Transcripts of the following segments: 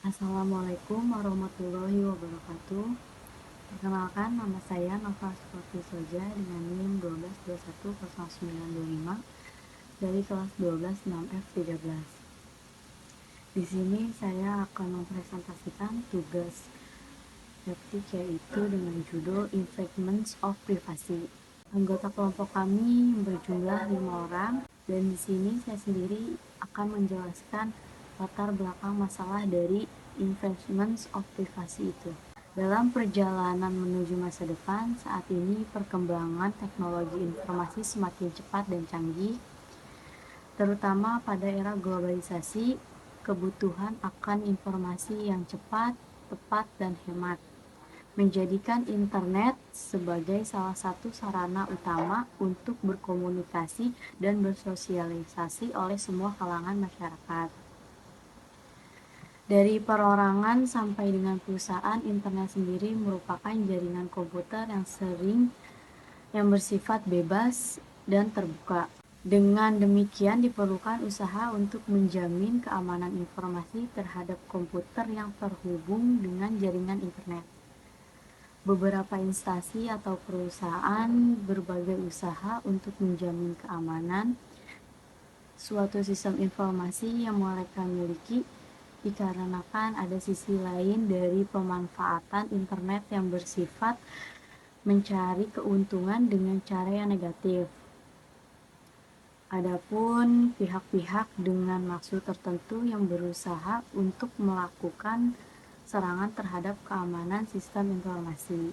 Assalamualaikum warahmatullahi wabarakatuh. Perkenalkan, nama saya Nova Suparti Soja dengan NIM 122100925 dari kelas 12 6F13. Di sini saya akan mempresentasikan tugas praktik yaitu dengan judul Infringements of Privacy. Anggota kelompok kami berjumlah 5 orang dan di sini saya sendiri akan menjelaskan latar belakang masalah dari infringements of privacy itu. Dalam perjalanan menuju masa depan, saat ini perkembangan teknologi informasi semakin cepat dan canggih, terutama pada era globalisasi. Kebutuhan akan informasi yang cepat, tepat, dan hemat menjadikan internet sebagai salah satu sarana utama untuk berkomunikasi dan bersosialisasi oleh semua kalangan masyarakat. Dari perorangan sampai dengan perusahaan, internet sendiri merupakan jaringan komputer yang bersifat bebas dan terbuka. Dengan demikian diperlukan usaha untuk menjamin keamanan informasi terhadap komputer yang terhubung dengan jaringan internet. Beberapa instansi atau perusahaan berbagai usaha untuk menjamin keamanan suatu sistem informasi yang mereka miliki, dikarenakan ada sisi lain dari pemanfaatan internet yang bersifat mencari keuntungan dengan cara yang negatif. Adapun pihak-pihak dengan maksud tertentu yang berusaha untuk melakukan serangan terhadap keamanan sistem informasi.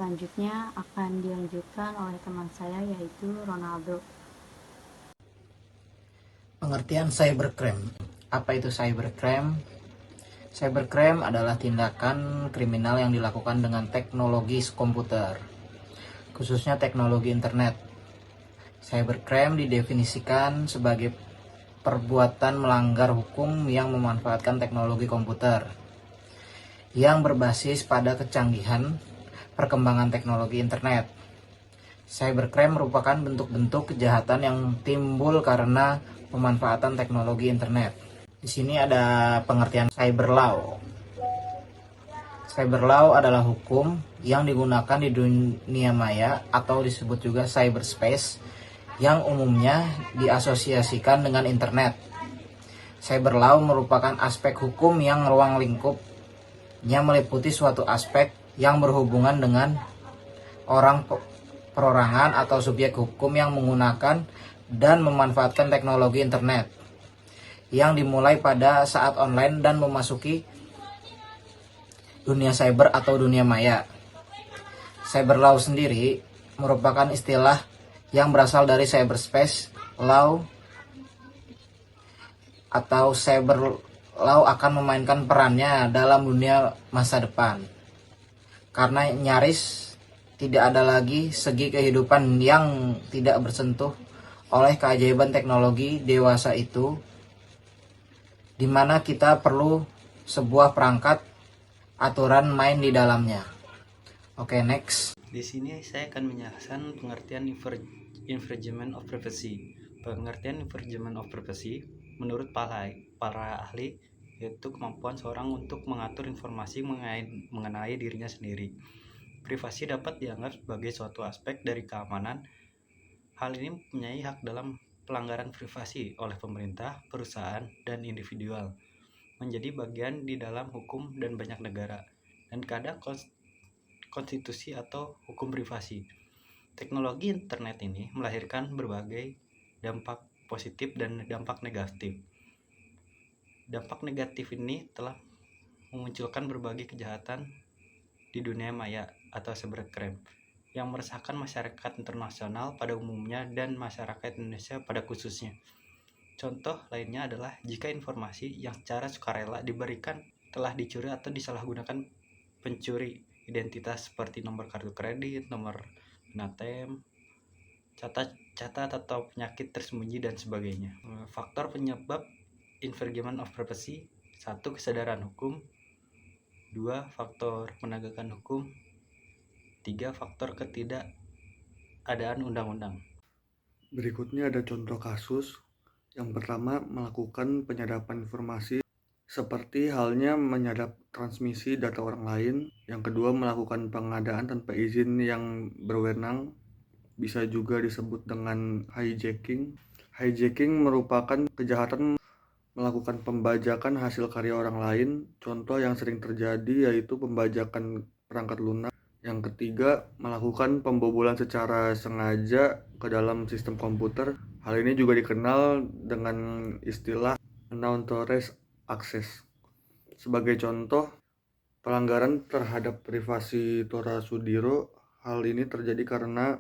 Selanjutnya akan dilanjutkan oleh teman saya yaitu Ronaldo. Pengertian cybercrime. Apa itu cybercrime? Cybercrime adalah tindakan kriminal yang dilakukan dengan teknologi komputer, khususnya teknologi internet. Cybercrime didefinisikan sebagai perbuatan melanggar hukum yang memanfaatkan teknologi komputer yang berbasis pada kecanggihan perkembangan teknologi internet. Cybercrime merupakan bentuk-bentuk kejahatan yang timbul karena pemanfaatan teknologi internet. Di sini ada pengertian cyber law. Cyber law adalah hukum yang digunakan di dunia maya atau disebut juga cyberspace yang umumnya diasosiasikan dengan internet. Cyber law merupakan aspek hukum yang ruang lingkupnya meliputi suatu aspek yang berhubungan dengan orang perorangan atau subjek hukum yang menggunakan dan memanfaatkan teknologi internet yang dimulai pada saat online dan memasuki dunia cyber atau dunia maya. Cyber law sendiri merupakan istilah yang berasal dari cyberspace law atau cyber law akan memainkan perannya dalam dunia masa depan. Karena nyaris tidak ada lagi segi kehidupan yang tidak bersentuh oleh keajaiban teknologi dewasa itu, di mana kita perlu sebuah perangkat aturan main di dalamnya. Oke, next. Di sini saya akan menjelaskan pengertian infringement of privacy. Pengertian infringement of privacy menurut para ahli yaitu kemampuan seorang untuk mengatur informasi mengenai dirinya sendiri. Privasi dapat dianggap sebagai suatu aspek dari keamanan. Hal ini mempunyai hak dalam pelanggaran privasi oleh pemerintah, perusahaan, dan individual, menjadi bagian di dalam hukum dan banyak negara, dan kadang konstitusi atau hukum privasi. Teknologi internet ini melahirkan berbagai dampak positif dan dampak negatif. Dampak negatif ini telah memunculkan berbagai kejahatan di dunia maya atau cybercrime yang meresahkan masyarakat internasional pada umumnya dan masyarakat Indonesia pada khususnya. Contoh lainnya adalah jika informasi yang secara sukarela diberikan telah dicuri atau disalahgunakan pencuri identitas seperti nomor kartu kredit, nomor ATM, catat atau penyakit tersembunyi dan sebagainya. Faktor penyebab infringement of privacy: 1. Kesadaran hukum, 2. Faktor penegakan hukum, 3. Faktor ketidakadaan undang-undang. Berikutnya ada contoh kasus. Yang pertama, melakukan penyadapan informasi seperti halnya menyadap transmisi data orang lain. Yang kedua, melakukan pengadaan tanpa izin yang berwenang, bisa juga disebut dengan hijacking. Hijacking merupakan kejahatan melakukan pembajakan hasil karya orang lain. Contoh yang sering terjadi yaitu pembajakan perangkat lunak. Yang ketiga, melakukan pembobolan secara sengaja ke dalam sistem komputer. Hal ini juga dikenal dengan istilah unauthorized access. Sebagai contoh, pelanggaran terhadap privasi Tora Sudiro. Hal ini terjadi karena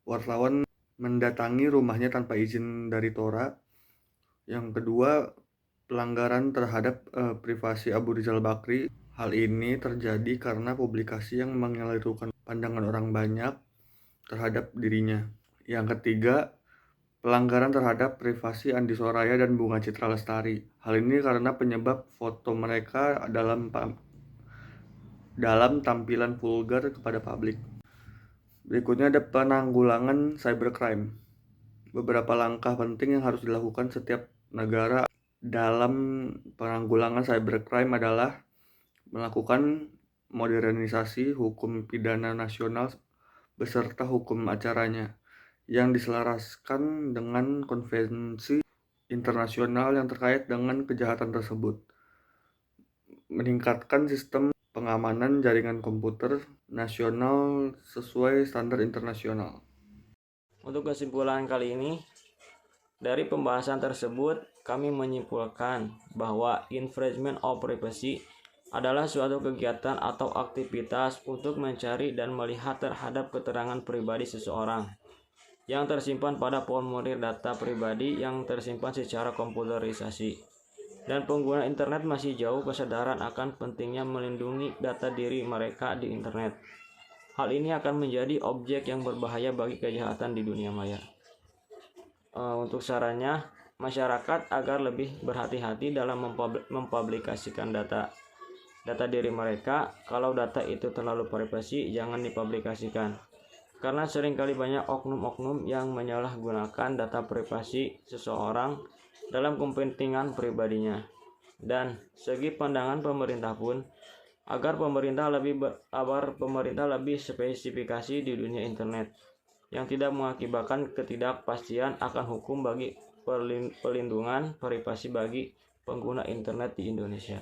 wartawan mendatangi rumahnya tanpa izin dari Tora. Yang kedua, pelanggaran terhadap privasi Abu Rizal Bakri. Hal ini terjadi karena publikasi yang mengelirukan pandangan orang banyak terhadap dirinya. Yang ketiga, pelanggaran terhadap privasi Andi Soraya dan Bunga Citra Lestari. Hal ini karena penyebab foto mereka dalam tampilan vulgar kepada publik. Berikutnya ada penanggulangan cybercrime. Beberapa langkah penting yang harus dilakukan setiap negara dalam penanggulangan cybercrime adalah melakukan modernisasi hukum pidana nasional beserta hukum acaranya yang diselaraskan dengan konvensi internasional yang terkait dengan kejahatan tersebut. Meningkatkan sistem pengamanan jaringan komputer nasional sesuai standar internasional. Untuk kesimpulan kali ini, dari pembahasan tersebut kami menyimpulkan bahwa infringement of privacy adalah suatu kegiatan atau aktivitas untuk mencari dan melihat terhadap keterangan pribadi seseorang yang tersimpan pada formulir data pribadi yang tersimpan secara komputerisasi. Dan pengguna internet masih jauh kesadaran akan pentingnya melindungi data diri mereka di internet. Hal ini akan menjadi objek yang berbahaya bagi kejahatan di dunia maya. Untuk sarannya, masyarakat agar lebih berhati-hati dalam mempublikasikan data diri mereka. Kalau data itu terlalu privasi, jangan dipublikasikan. Karena seringkali banyak oknum-oknum yang menyalahgunakan data privasi seseorang dalam kepentingan pribadinya. Dan segi pandangan pemerintah pun, agar pemerintah lebih spesifikasi di dunia internet yang tidak mengakibatkan ketidakpastian akan hukum bagi perlindungan privasi bagi pengguna internet di Indonesia.